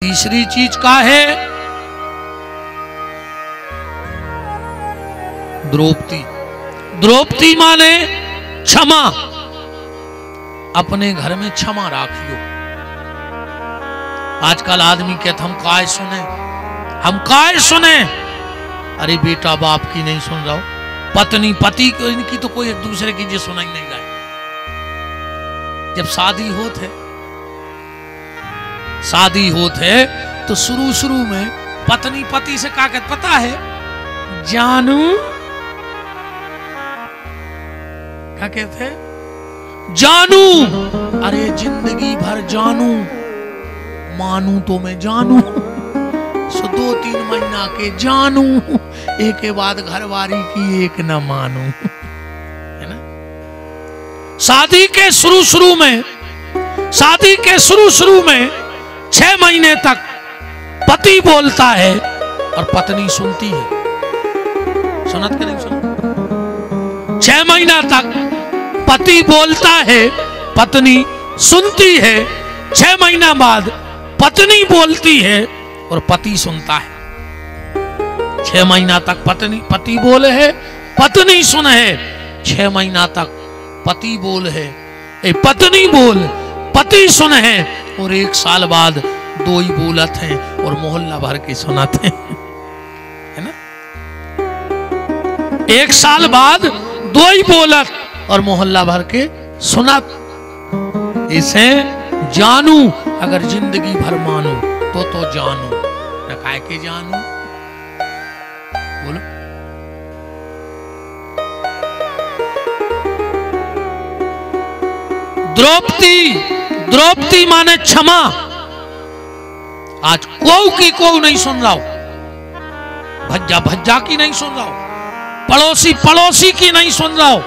तीसरी चीज का है द्रौपदी। द्रौपदी माने क्षमा। अपने घर में क्षमा राखियो। आजकल आदमी कहते हम काय सुने, हम काय सुने। अरे बेटा बाप की नहीं सुन रहा हो, पत्नी पति को, इनकी तो कोई एक दूसरे की जो सुनाई नहीं रहा। जब शादी होत है तो शुरू में पत्नी पति से क्या कहते पता है? जानू, क्या कहते हैं? जानू। अरे जिंदगी भर जानू, मानू तो मैं जानू। सो 2-3 महीना के जानू, एक के बाद घरवारी की एक न मानू, है ना। शादी के शुरू में 6 महीने तक पति बोलता है और पत्नी सुनती है। सुनत के नहीं सुन? 6 महीना तक पति बोलता है, पत्नी सुनती है। 6 महीना बाद पत्नी बोलती है और पति सुनता है। 6 महीना तक पति बोले है, पत्नी सुन है। 6 महीना तक पति बोल है, पत्नी बोल, पति सुन है। और 1 साल बाद 2 ही बोलत हैं और मोहल्ला भर के सुनाते हैं, है ना। 1 साल बाद 2 ही बोलत और मोहल्ला भर के सुनत। इसे जानू, अगर जिंदगी भर मानो तो जानू, न काय के जानू। बोलो। द्रौपदी माने क्षमा। आज को नहीं सुन रहा हो, भज्जा की नहीं सुन रहा हो, पड़ोसी की नहीं सुन रहा हो।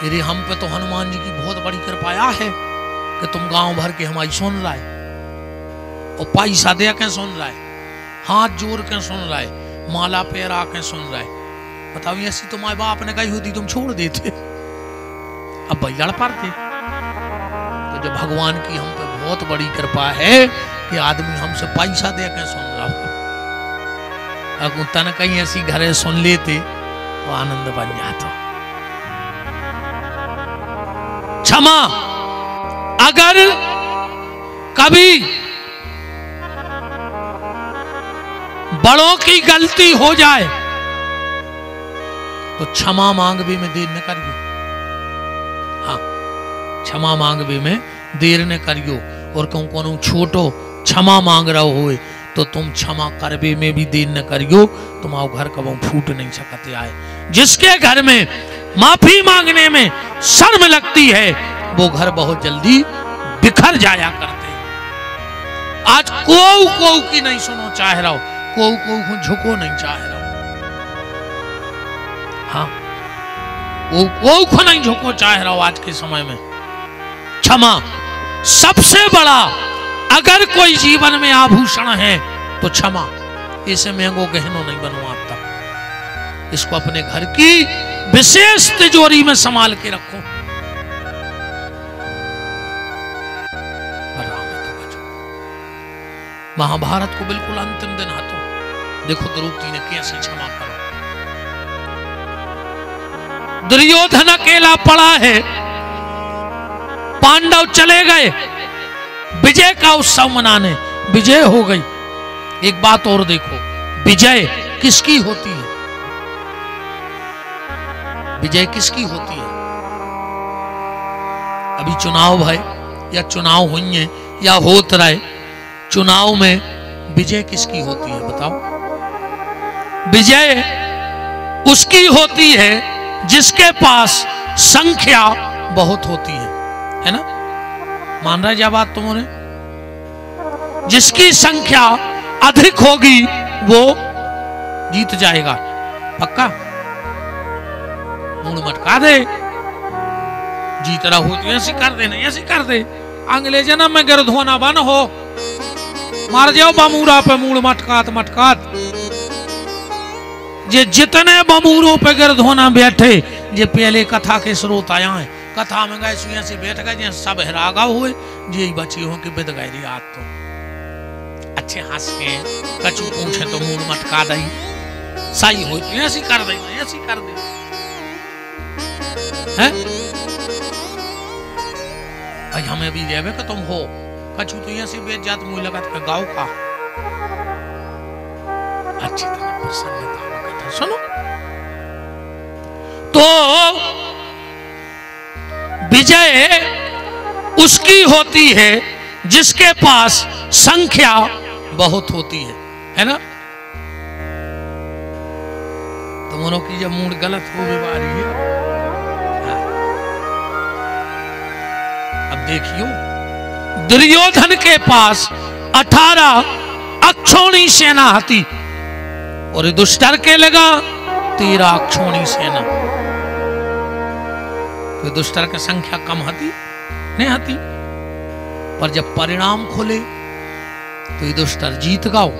अरे हम पे तो हनुमान जी की बहुत बड़ी कृपा है कि तुम गांव भर के हमारी सुन रहा है, और पैसा दे के सुन रहा है, हाथ जोड़ के सुन रहा है, माला पैरा के सुन रहा है। बताओ ऐसी तो माँ बाप ने कही होती तुम छोड़ देते, अब भाई लड़ पाते। तो जब भगवान की हम पे बहुत बड़ी कृपा है कि आदमी हमसे पैसा दे के सुन रहा हो, अगर तन कहीं ऐसी घरे सुन लेते तो आनंद बन जाता। क्षमा। अगर कभी बड़ों की गलती हो जाए तो क्षमा मांगने में देर न करियो। हाँ, क्षमा मांगने में देर न करियो। और कहूं छोटो क्षमा मांग रहो होए तो तुम क्षमा करबे में भी देर न करियो, तुम्हारा घर कबो फूट नहीं सकते आए। जिसके घर में माफी मांगने में शर्म लगती है वो घर बहुत जल्दी बिखर जाया करते हैं। आज को की नहीं सुनो चाह रहा हो, को झुको नहीं चाह रहा हो। हाँ, को नहीं झुको चाह रहा हो आज के समय में। क्षमा सबसे बड़ा, अगर कोई जीवन में आभूषण है तो क्षमा। इसे महंगो गहनों नहीं बनवाता, इसको अपने घर की विशेष तिजोरी में संभाल के रखो। महाभारत को बिल्कुल अंतिम दिन हाथों देखो द्रौपदी ने कैसे क्षमा करो। दुर्योधन अकेला पड़ा है, पांडव चले गए विजय का उत्सव मनाने, विजय हो गई। एक बात और देखो, विजय किसकी होती है? विजय किसकी होती है? अभी चुनाव है या चुनाव हुई है या होत रहे, चुनाव में विजय किसकी होती है बताओ? विजय उसकी होती है जिसके पास संख्या बहुत होती है ना? मान रहा है क्या बात तुमने? जिसकी संख्या अधिक होगी वो जीत जाएगा, पक्का? मुंह मटका दे, जीत रहा हो तो ऐसी कर दे, नहीं ऐसी कर दे। अगले जन्म में गिरधोना बन हो, मार जाओ बमूरा पे मूड़ मटकात मटकात। जे जितने बमूरों पे गिरधोना बैठे, जे पहले कथा के स्रोत आया है, कथा में गए सुइया से बैठ गए सब हैरागा हुए जी बची हो कि बिद गए आज तो अच्छे हंस के कछु पूछे तो मूड मटका दई सही हो तो ऐसी कर दई ऐसी कर दे हैं भाई हमें भी लेवे कि तुम हो कछु तो ऐसी बेच जात मुझे लगा था गाँव का अच्छी तरह प्रसन्नता में कथा सुनो तो विजय उसकी होती है जिसके पास संख्या बहुत होती है ना। तुमों की जब मूड गलत हो बीमारी है अब देखियो दुर्योधन के पास 18 अक्षौणी सेना थी और दुष्टर के लगा 13 अक्षौणी सेना। तो दुष्टर की संख्या कम हती नहीं हती पर जब परिणाम खोले तो ये दुष्टर जीत गाओ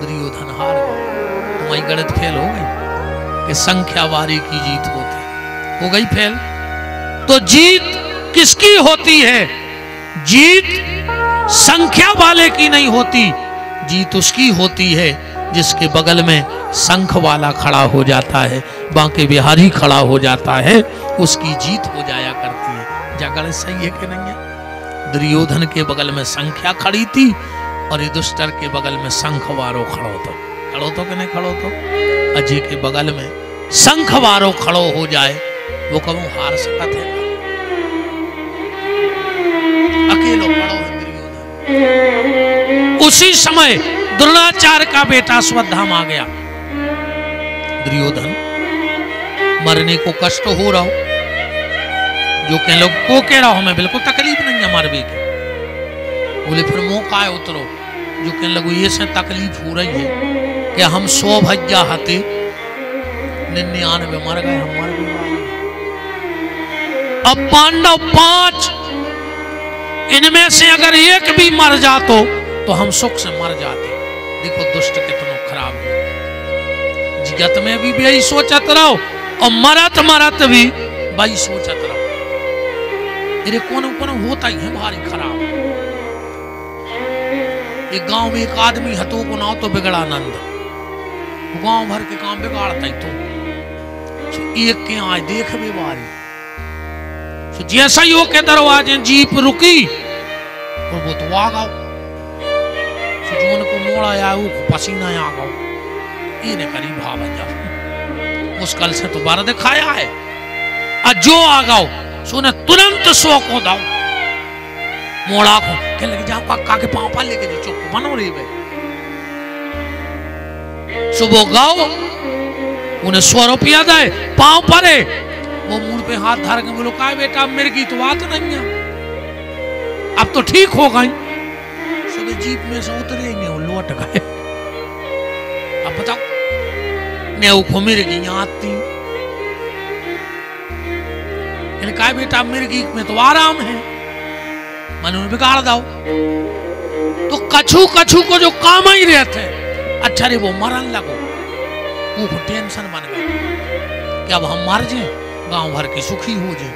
दुर्योधन हार गए। तुम्हारी गणित फेल हो गई कि संख्या वारी की जीत होती हो गई फेल। तो जीत किसकी होती है? जीत संख्या वाले की नहीं होती, जीत उसकी होती है जिसके बगल में शंख वाला खड़ा हो जाता है, बांके बिहारी खड़ा हो जाता है, उसकी जीत हो जाया करती है। जगड़ सही है कि नहीं है? दुर्योधन के बगल में संख्या खड़ी थी और ये दुष्टर के बगल में शंख वारो खड़ो तो कि नहीं खड़ो तो अजय के बगल में शंख वारो खड़ो हो जाए वो कबू हार सकत है? अकेलो खड़ो है दुर्योधन। उसी समय द्रोणाचार्य का बेटा अश्वत्थामा आ गया। दुर्योधन मरने को कष्ट हो रहा हो, जो कह लोग को कह रहा हूं मैं बिल्कुल तकलीफ नहीं है मरबे की। बोले फिर मौका है उतरो। जो कहने लगो ये से तकलीफ हो रही है कि हम 100 भज्जा हते 99 मर गए, हम मर गए। अब पांडव 5, इनमें से अगर एक भी मर जातो तो हम सुख से मर जाते। देखो दुष्ट कितना खराब है। जगत में भी यही सोचत रहो और मरत मरत भी वही सोचत रहो। मेरे कौन होता ही है भारी खराब। एक गांव में एक आदमी हतो को नाव तो बिगड़ा नंद, गांव भर के काम बिगाड़ता ही तो एक के आए देख भी बारी। तो जैसा ही वो के दरवाजे जीप रुकी और वो तो आ गओ। जोन को मोड़ा आया वो पसीना आ गओ। इन्हें करीब भाव जा मुश्किल से तो बार दिखाया है। और जो आ गओ सुने तुरंत 100 को दाओ मोड़ा को के लगे जाओ काका के पांव पर लेके जो चुप बनो रही बे। सुबह गाओ उन्हें 100 रुपया दे पांव परे वो मुंह पे हाथ धर के बोलो का बेटा मेरे की तो बात नहीं है, अब तो ठीक हो गई। सुबह जीप में से उतरे ही नहीं लौट गए। अब बताओ ने वो मेरे की यहाँ आती का बेटा मिर्गी में तो आराम है, मैंने उन्हें बिगाड़ दाओ। तो कछु कछु को जो काम ही रहते अच्छा रे वो मरन लगो, वो टेंशन बन गई कि अब हम मर जाए गांव भर की सुखी हो जाए,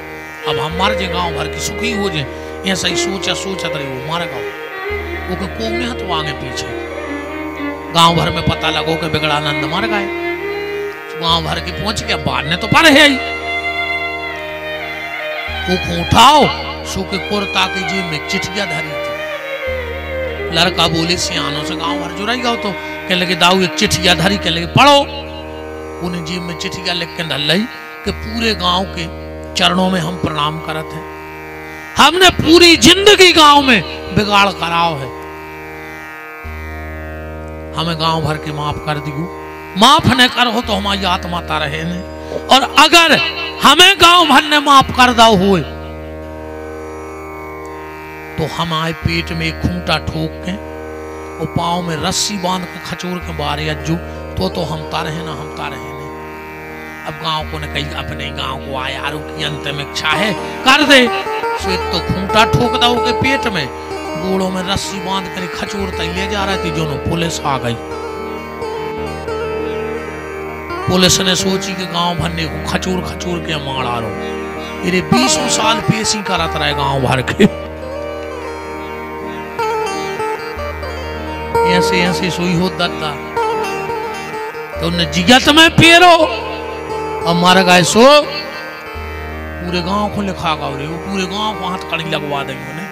अब हम मर जाए गांव भर की सुखी हो जाए। ऐसा ही सोचत रही वो मर गओ। वो को में तो आगे पीछे गांव भर में पता लगो कि बिगड़ानंद मर गए। गांव भर की पहुंच के बाद ने तो पर है ही उठाओ सो के कुर्ता की जेब में चिट्ठियां धरी थी। लड़का बोले सियानों से गांव भर जुड़ाई गओ तो कह लगे दाऊ एक चिट्ठियां धरी के लगे पढ़ो। उन्हें जेब में चिट्ठियां लिख के डाल ली कि पूरे गांव के चरणों में हम प्रणाम करत हैं, हमने पूरी जिंदगी गांव में बिगाड़ कराओ है, हमें गांव भर के माफ कर दियो। माफ न करो तो हमारी आत्मा ता रहे ने, और अगर हमें गांव भर ने माफ कर दाओ हुए तो हमारे पेट में एक खूंटा ठोक के और पांव में रस्सी बांध के खचोर के बारे अज्जू तो हम ता रहे ना, हम ता रहे नहीं। अब गांव को ने कही अपने गांव को आयारों की अंतिम इच्छा है कर दे, सो एक तो खूंटा ठोक दो के पेट में, गोड़ों में रस्सी बांध कर खचोरता ले जा रही थी। जो पुलिस आ गई, पुलिस ने सोची कि गांव भरने को खचूर खचूर के मारा रो ये 20 साल पेशी करत रहे गांव भर के। ऐसे ऐसे सोई हो दादा तो उन्हें जिगत में पेरो और मर गए सो पूरे गांव को लिखा गा, वो पूरे गांव को हाथ कड़ी लगवा देंगे उन्हें।